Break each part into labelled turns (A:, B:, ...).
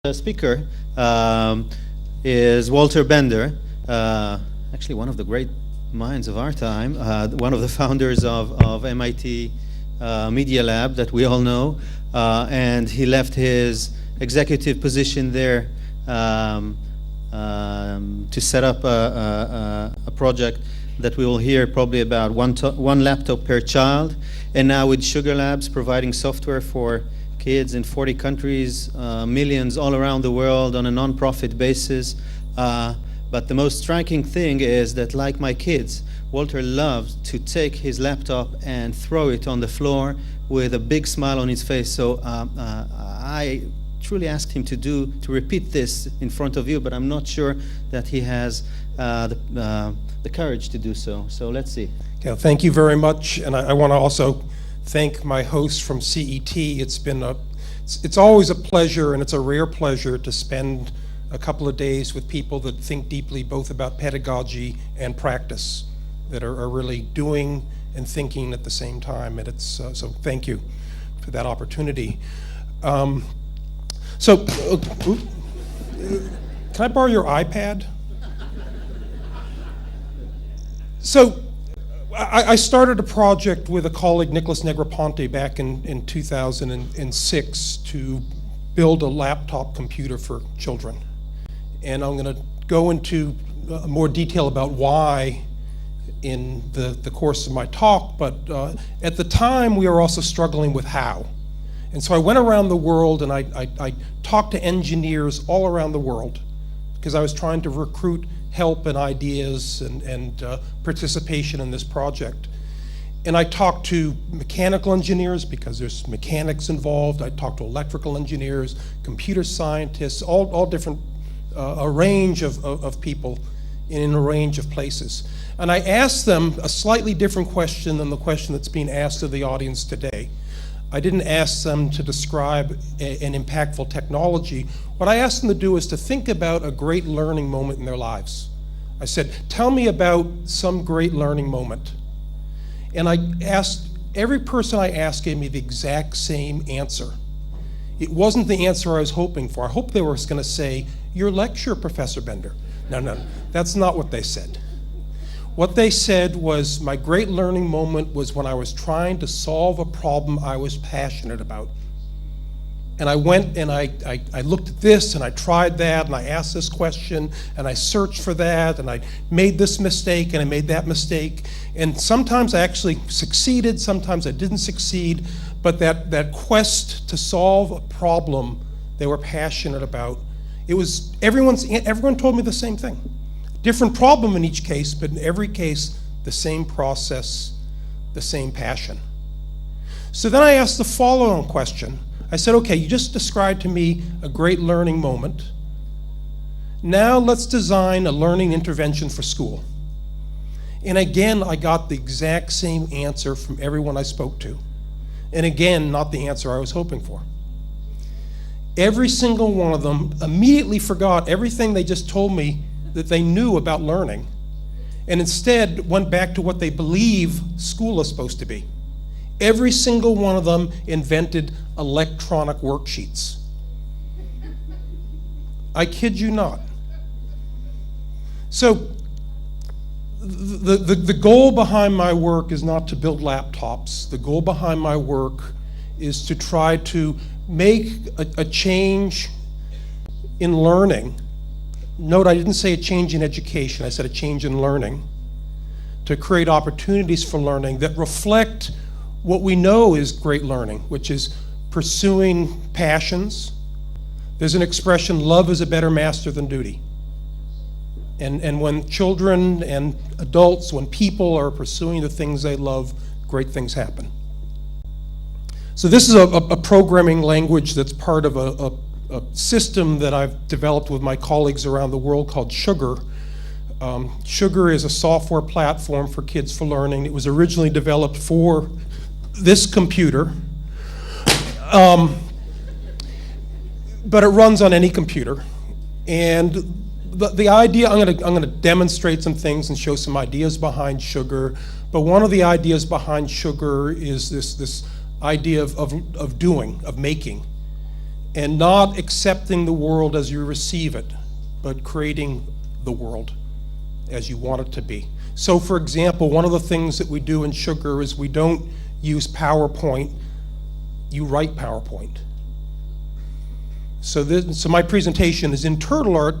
A: The speaker is Wouter Bender, actually one of the great minds of our time, one of the founders of MIT Media Lab that we all know, and he left his executive position there to set up a project that we will hear probably about one laptop per child, and now with Sugar Labs providing software for kids in 40 countries, millions all around the world on a non-profit basis. But the most striking thing is that, like my kids, Wouter loves to take his laptop and throw it on the floor with a big smile on his face. So I truly asked him to repeat this in front of you, but I'm not sure that he has the courage to do so. So let's see.
B: Yeah, thank you very much, and I want to also thank my host from CET. It's always a pleasure, and it's a rare pleasure to spend a couple of days with people that think deeply both about pedagogy and practice, that are really doing and thinking at the same time. And it's so thank you for that opportunity. Can I borrow your iPad? So I started a project with a colleague, Nicholas Negroponte, back in 2006 to build a laptop computer for children. And I'm going to go into more detail about why in the course of my talk, but at the time we were also struggling with how. And so I went around the world and I talked to engineers all around the world because I was trying to recruit help and ideas and participation in this project. And I talked to mechanical engineers because there's mechanics involved. I talked to electrical engineers, computer scientists, all different, a range of people in a range of places. And I asked them a slightly different question than the question that's being asked of the audience today. I didn't ask them to describe an impactful technology. What I asked them to do is to think about a great learning moment in their lives. I said, tell me about some great learning moment. And I asked, every person I asked gave me the exact same answer. It wasn't the answer I was hoping for. I hoped they were going to say, your lecture, Professor Bender. No, that's not what they said. What they said was, my great learning moment was when I was trying to solve a problem I was passionate about. And I went and I looked at this and I tried that and I asked this question and I searched for that and I made this mistake and I made that mistake. And sometimes I actually succeeded, sometimes I didn't succeed, but that quest to solve a problem they were passionate about, it was, everyone told me the same thing. Different problem in each case, but in every case, the same process, the same passion. So then I asked the follow-on question. I said, okay, you just described to me a great learning moment. Now let's design a learning intervention for school. And again, I got the exact same answer from everyone I spoke to. And again, not the answer I was hoping for. Every single one of them immediately forgot everything they just told me that they knew about learning, and instead went back to what they believe school is supposed to be. Every single one of them invented electronic worksheets. I kid you not. So the goal behind my work is not to build laptops. The goal behind my work is to try to make a change in learning. Note, I didn't say a change in education, I said a change in learning, to create opportunities for learning that reflect what we know is great learning, which is pursuing passions. There's an expression, love is a better master than duty. And when children and adults, when people are pursuing the things they love, great things happen. So this is a programming language that's part of a system that I've developed with my colleagues around the world called Sugar. Sugar is a software platform for kids for learning. It was originally developed for this computer, but it runs on any computer. And the idea, I'm going to demonstrate some things and show some ideas behind Sugar. But one of the ideas behind Sugar is this idea of doing, of making. and not accepting the world as you receive it, but creating the world as you want it to be. So for example, one of the things that we do in Sugar is we don't use PowerPoint, you write PowerPoint. So my presentation is in Turtle Art.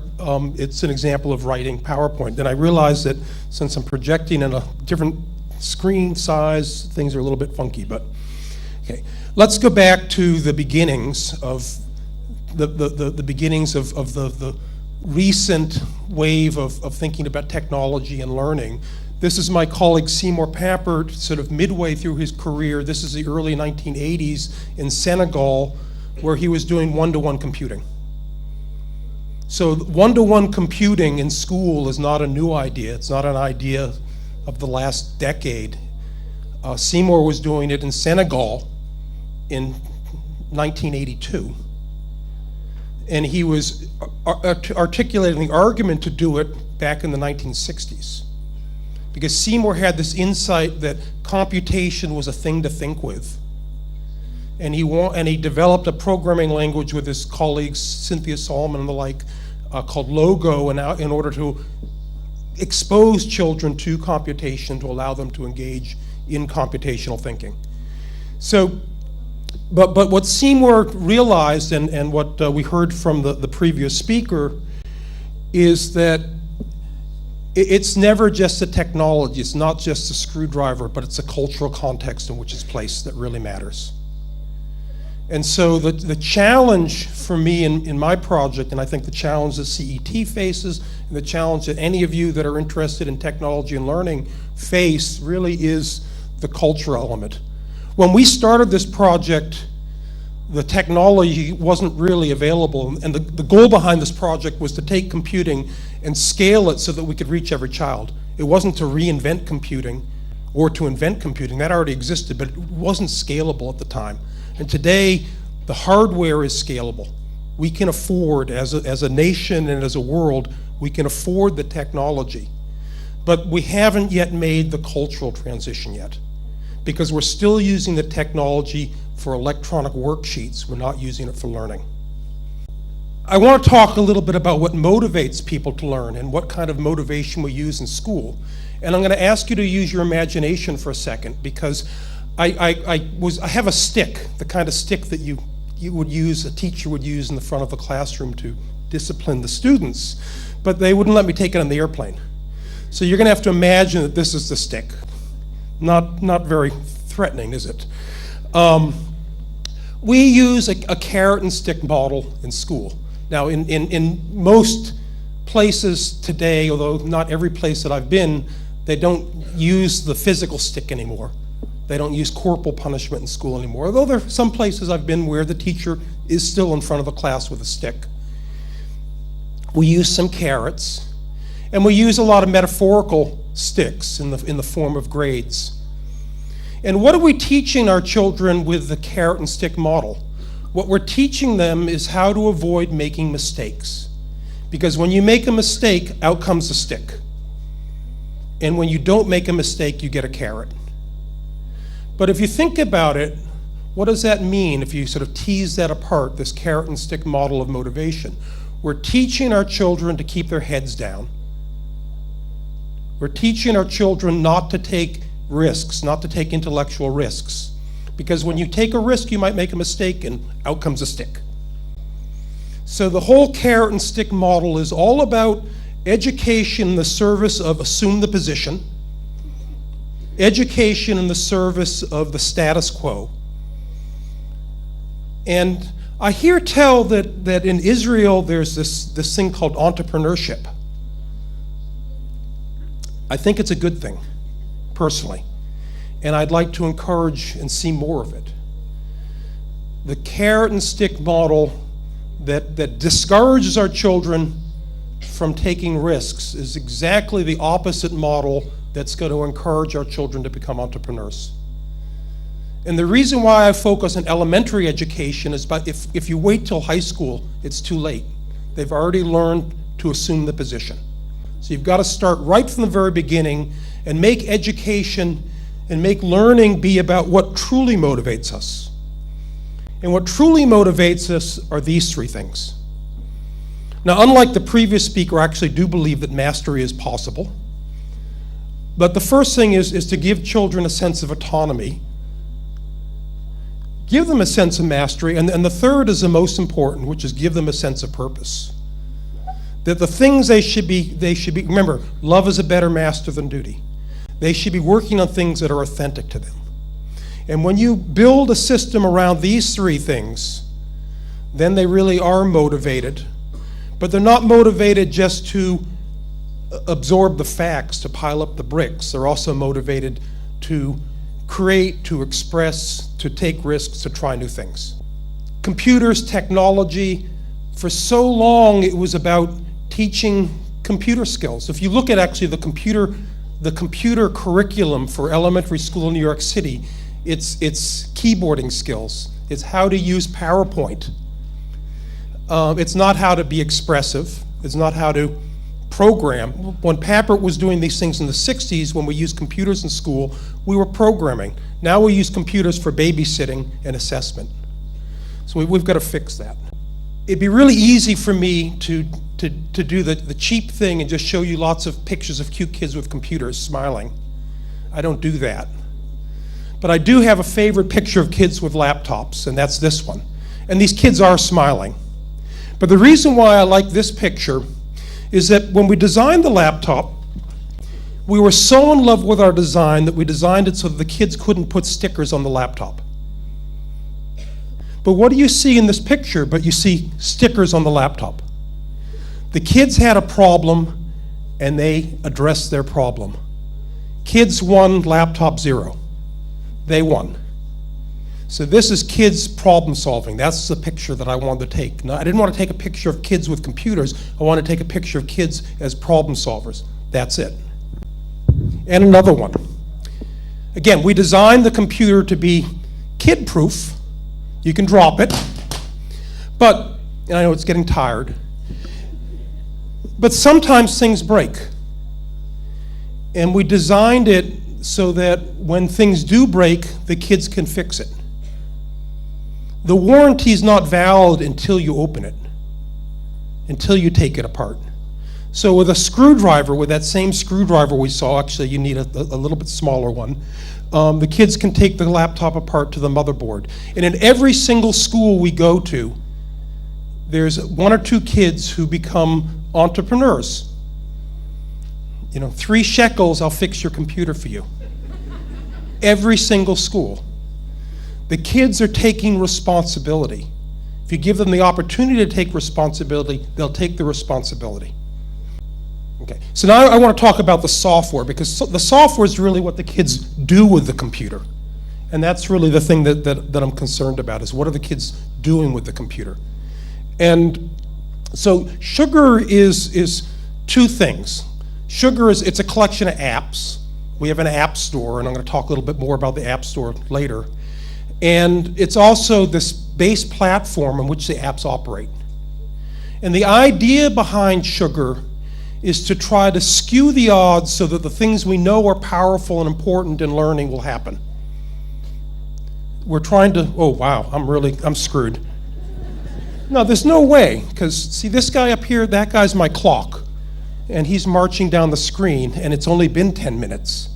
B: It's an example of writing PowerPoint. Then I realized that since I'm projecting in a different screen size, things are a little bit funky, but okay. Let's go back to the beginnings of the beginnings of the recent wave of thinking about technology and learning. This is my colleague Seymour Papert, sort of midway through his career. This is the early 1980s in Senegal, where he was doing one-to-one computing. So one-to-one computing in school is not a new idea. It's not an idea of the last decade. Seymour was doing it in Senegal in 1982. And he was articulating the argument to do it back in the 1960s. Because Seymour had this insight that computation was a thing to think with. And he developed a programming language with his colleagues, Cynthia Solomon and the like, called Logo, in order to expose children to computation, to allow them to engage in computational thinking. So, but what Seymour realized, and what we heard from the previous speaker, is that it's never just a technology, it's not just a screwdriver, but it's a cultural context in which it's placed that really matters. And so the challenge for me in my project, and I think the challenge that CET faces, and the challenge that any of you that are interested in technology and learning face, really is the culture element. When we started this project, the technology wasn't really available, and the goal behind this project was to take computing and scale it so that we could reach every child. It wasn't to reinvent computing or to invent computing. That already existed, but it wasn't scalable at the time. And today, the hardware is scalable. We can afford, as a nation and as a world, we can afford the technology. But we haven't yet made the cultural transition yet, because we're still using the technology for electronic worksheets. We're not using it for learning. I want to talk a little bit about what motivates people to learn and what kind of motivation we use in school. And I'm going to ask you to use your imagination for a second, because I have a stick, the kind of stick that you would use, a teacher would use in the front of the classroom to discipline the students, but they wouldn't let me take it on the airplane. So you're going to have to imagine that this is the stick. Not very threatening, is it? We use a carrot and stick model in school. Now, in most places today, although not every place that I've been, they don't use the physical stick anymore. They don't use corporal punishment in school anymore, although there are some places I've been where the teacher is still in front of the class with a stick. We use some carrots, and we use a lot of metaphorical sticks in the form of grades. And what are we teaching our children with the carrot and stick model? What we're teaching them is how to avoid making mistakes. Because when you make a mistake, out comes a stick. And when you don't make a mistake, you get a carrot. But if you think about it, what does that mean if you sort of tease that apart, this carrot and stick model of motivation? We're teaching our children to keep their heads down. We're teaching our children not to take risks, not to take intellectual risks. Because when you take a risk, you might make a mistake and out comes a stick. So the whole carrot and stick model is all about education in the service of assume the position, education in the service of the status quo. And I hear tell that in Israel there's this thing called entrepreneurship. I think it's a good thing, personally. And I'd like to encourage and see more of it. The carrot and stick model that discourages our children from taking risks is exactly the opposite model that's going to encourage our children to become entrepreneurs. And the reason why I focus on elementary education is if you wait till high school, it's too late. They've already learned to assume the position. So you've got to start right from the very beginning and make education and make learning be about what truly motivates us. And what truly motivates us are these three things. Now, unlike the previous speaker, I actually do believe that mastery is possible. But the first thing is to give children a sense of autonomy. Give them a sense of mastery. And the third is the most important, which is give them a sense of purpose. That the things they should be, remember, love is a better master than duty. They should be working on things that are authentic to them. And when you build a system around these three things, then they really are motivated. But they're not motivated just to absorb the facts, to pile up the bricks. They're also motivated to create, to express, to take risks, to try new things. Computers, technology, for so long it was about teaching computer skills. If you look at actually the computer curriculum for elementary school in New York City, it's keyboarding skills. It's how to use PowerPoint. It's not how to be expressive. It's not how to program. When Papert was doing these things in the 60s, when we used computers in school, we were programming. Now we use computers for babysitting and assessment. So we've got to fix that. It'd be really easy for me to do the cheap thing and just show you lots of pictures of cute kids with computers smiling. I don't do that. But I do have a favorite picture of kids with laptops, and that's this one. And these kids are smiling. But the reason why I like this picture is that when we designed the laptop, we were so in love with our design that we designed it so that the kids couldn't put stickers on the laptop. But what do you see in this picture? But you see stickers on the laptop. The kids had a problem and they addressed their problem. Kids won, laptop zero. They won. So this is kids problem solving. That's the picture that I wanted to take. Now, I didn't want to take a picture of kids with computers. I wanted to take a picture of kids as problem solvers. That's it. And another one. Again, we designed the computer to be kid-proof. You can drop it. But, and I know it's getting tired, but sometimes things break. And we designed it so that when things do break, the kids can fix it. The warranty is not valid until you open it, until you take it apart. So with a screwdriver, with that same screwdriver we saw, actually you need a little bit smaller one, the kids can take the laptop apart to the motherboard. And in every single school we go to, there's one or two kids who become entrepreneurs. You know, 3 shekels, I'll fix your computer for you. Every single school. The kids are taking responsibility. If you give them the opportunity to take responsibility, they'll take the responsibility. Okay, so now I want to talk about the software, because the software is really what the kids do with the computer. And that's really the thing that I'm concerned about, is what are the kids doing with the computer? And so Sugar is 2 things. Sugar it's a collection of apps. We have an app store, and I'm going to talk a little bit more about the app store later. And it's also this base platform on which the apps operate. And the idea behind Sugar is to try to skew the odds so that the things we know are powerful and important in learning will happen. We're trying to, oh wow, I'm screwed. No, there's no way, because see this guy up here, that guy's my clock. And he's marching down the screen, and it's only been 10 minutes.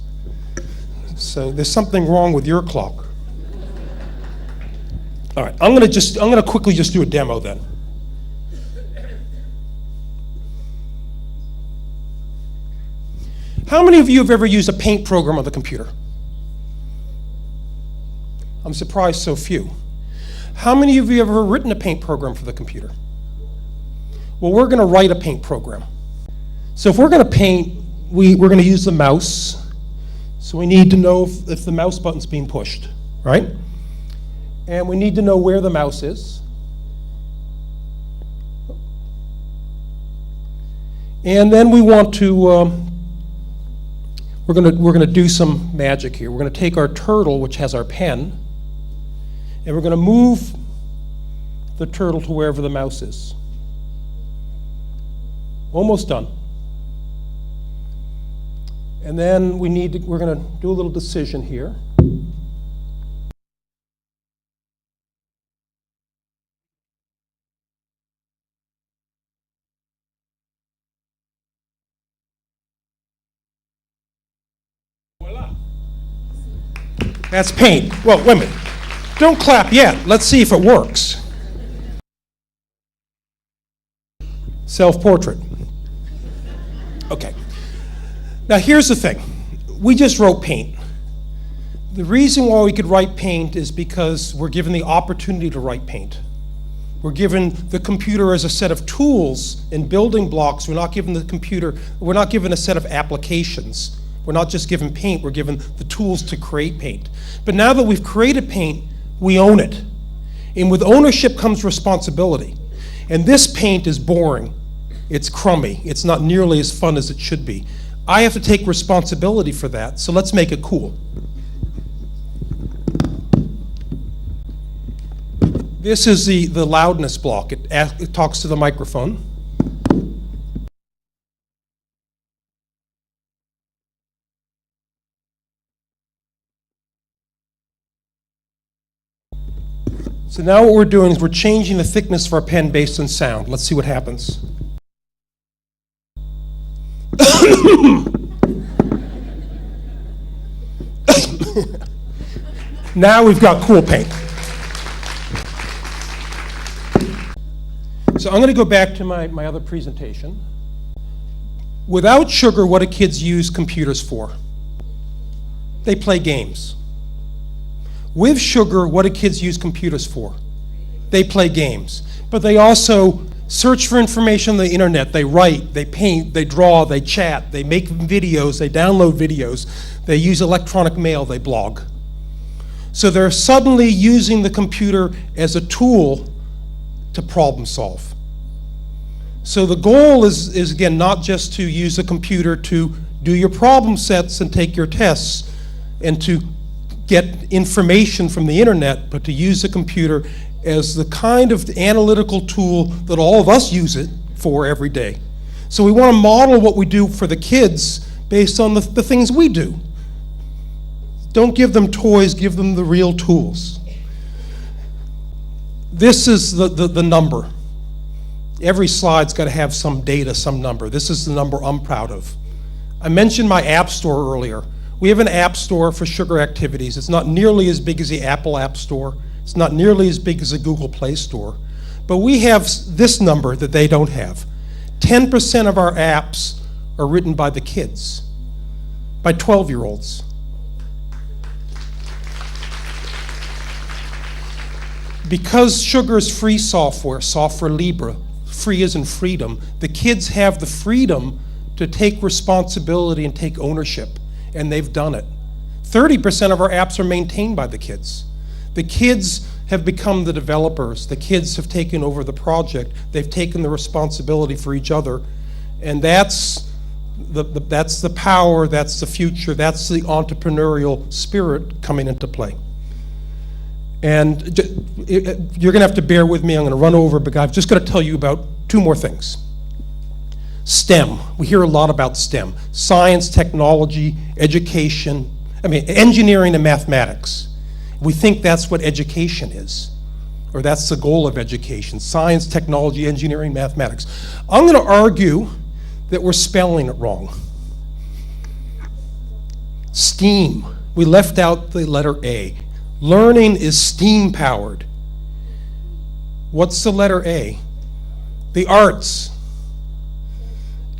B: So there's something wrong with your clock. All right, I'm gonna quickly just do a demo then. How many of you have ever used a paint program on the computer? I'm surprised so few. How many of you have ever written a paint program for the computer? Well, we're gonna write a paint program. So if we're gonna paint, we're gonna use the mouse. So we need to know if the mouse button's being pushed, right? And we need to know where the mouse is. And then we want to, we're gonna do some magic here. We're gonna take our turtle, which has our pen, and we're gonna move the turtle to wherever the mouse is. Almost done. And then we're gonna do a little decision here. That's paint. Well, wait a minute. Don't clap yet. Let's see if it works. Self-portrait. Okay. Now here's the thing. We just wrote paint. The reason why we could write paint is because we're given the opportunity to write paint. We're given the computer as a set of tools and building blocks. We're not given a set of applications. We're not just given paint, we're given the tools to create paint. But now that we've created paint, we own it. And with ownership comes responsibility. And this paint is boring. It's crummy. It's not nearly as fun as it should be. I have to take responsibility for that, so let's make it cool. This is the loudness block. It talks to the microphone. So now what we're doing is we're changing the thickness of our pen based on sound. Let's see what happens. Now we've got cool paint. So I'm going to go back to my other presentation. Without sugar, what do kids use computers for? They play games. With sugar, what do kids use computers for? They play games. But they also search for information on the internet. They write, they paint, they draw, they chat, they make videos, they download videos, they use electronic mail, they blog. So they're suddenly using the computer as a tool to problem solve. So the goal is again, not just to use the computer to do your problem sets and take your tests and to get information from the internet, but to use the computer as the kind of analytical tool that all of us use it for every day. So we want to model what we do for the kids based on the things we do. Don't give them toys, give them the real tools. This is the number. Every slide's got to have some data, some number. This is the number I'm proud of. I mentioned my app store earlier. We have an app store for sugar activities. It's not nearly as big as the Apple App Store. It's not nearly as big as the Google Play Store. But we have this number that they don't have. 10% of our apps are written by the kids, by 12-year-olds. Because sugar is free software libre, free as in freedom, the kids have the freedom to take responsibility and take ownership, and they've done it. 30% of our apps are maintained by the kids. The kids have become the developers. The kids have taken over the project. They've taken the responsibility for each other, and that's the power, that's the future, that's the entrepreneurial spirit coming into play. And you're going to have to bear with me. I'm going to run over, but I've just got to tell you about two more things. STEM. We hear a lot about STEM. Science, technology, education, engineering and mathematics. We think that's what education is, or that's the goal of education. Science, technology, engineering, mathematics. I'm going to argue that we're spelling it wrong. STEAM. We left out the letter A. Learning is STEAM-powered. What's the letter A? The arts.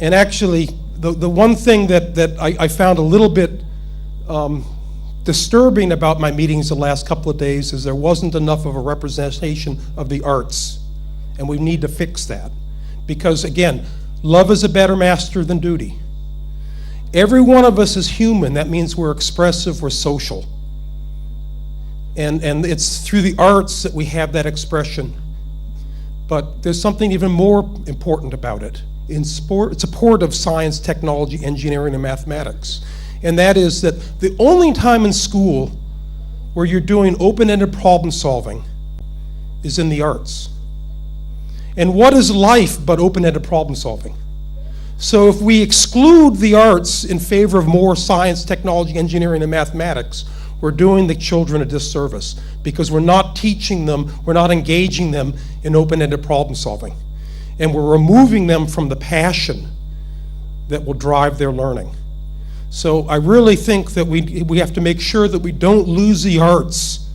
B: And actually, the one thing that I found a little bit disturbing about my meetings the last couple of days is there wasn't enough of a representation of the arts. And we need to fix that. Because again, love is a better master than duty. Every one of us is human. That means we're expressive, we're social. And it's through the arts that we have that expression. But there's something even more important about it. In support of science, technology, engineering, and mathematics. And that is that the only time in school where you're doing open-ended problem solving is in the arts. And what is life but open-ended problem solving? So if we exclude the arts in favor of more science, technology, engineering, and mathematics, we're doing the children a disservice because we're not teaching them, we're not engaging them in open-ended problem solving. And we're removing them from the passion that will drive their learning. So I really think that we have to make sure that we don't lose the arts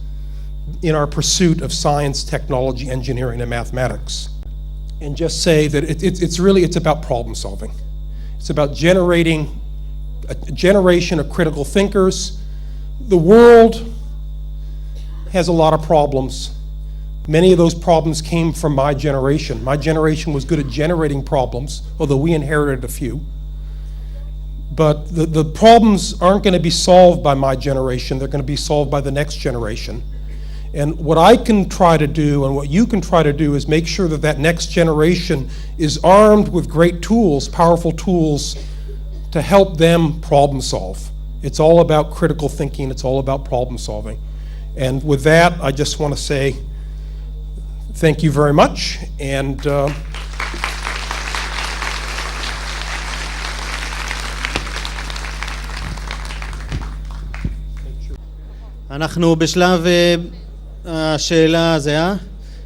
B: in our pursuit of science, technology, engineering, and mathematics. And just say that it's about problem solving. It's about generating a generation of critical thinkers. The world has a lot of problems. Many of those problems came from my generation. My generation was good at generating problems, although we inherited a few. But the problems aren't going to be solved by my generation. They're going to be solved by the next generation. And what I can try to do and what you can try to do is make sure that that next generation is armed with great tools, powerful tools, to help them problem solve. It's all about critical thinking. It's all about problem solving. And with that, I just want to say thank you very much. And
A: אנחנו בשלב השאלה הזהה,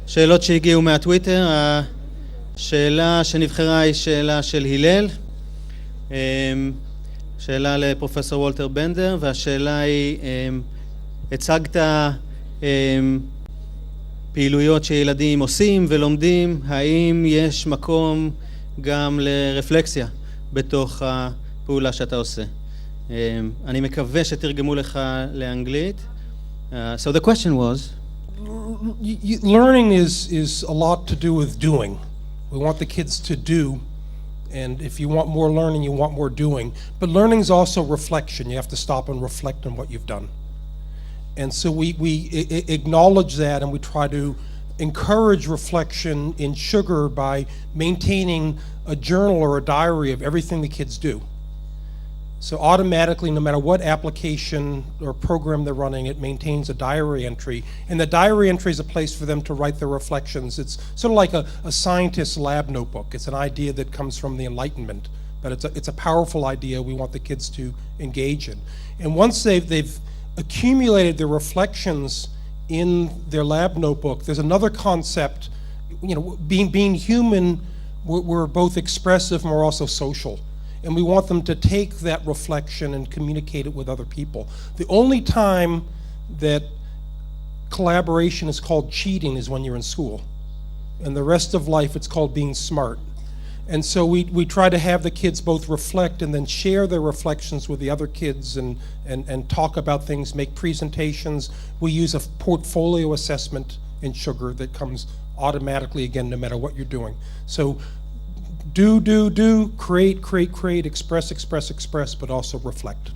A: שאלות שהגיעו מהטוויטר. השאלה שנבחרה היא שאלה של הלל, שאלה לפרופסור וולטר בנדר, והשאלה היא, הצגת פעילויות שילדים עושים ולומדים, האם יש מקום גם לרפלקסיה בתוך הפעולה שאתה עושה? אני מקווה שתרגמו לך לאנגלית. So the question was,
B: learning is a lot to do with doing. We want the kids to do, and if you want more learning, you want more doing. But learning is also reflection. You have to stop and reflect on what you've done. And so we acknowledge that, and we try to encourage reflection in Sugar by maintaining a journal or a diary of everything the kids do. So automatically, no matter what application or program they're running, it maintains a diary entry. And the diary entry is a place for them to write their reflections. It's sort of like a scientist's lab notebook. It's an idea that comes from the Enlightenment, but it's a powerful idea we want the kids to engage in. And once they've accumulated their reflections in their lab notebook, there's another concept. You know, being human, we're both expressive and we're also social. And we want them to take that reflection and communicate it with other people. The only time that collaboration is called cheating is when you're in school. And the rest of life, it's called being smart. And so we try to have the kids both reflect and then share their reflections with the other kids and talk about things, make presentations. We use a portfolio assessment in Sugar that comes automatically, again, no matter what you're doing. So do, create, express, but also reflect.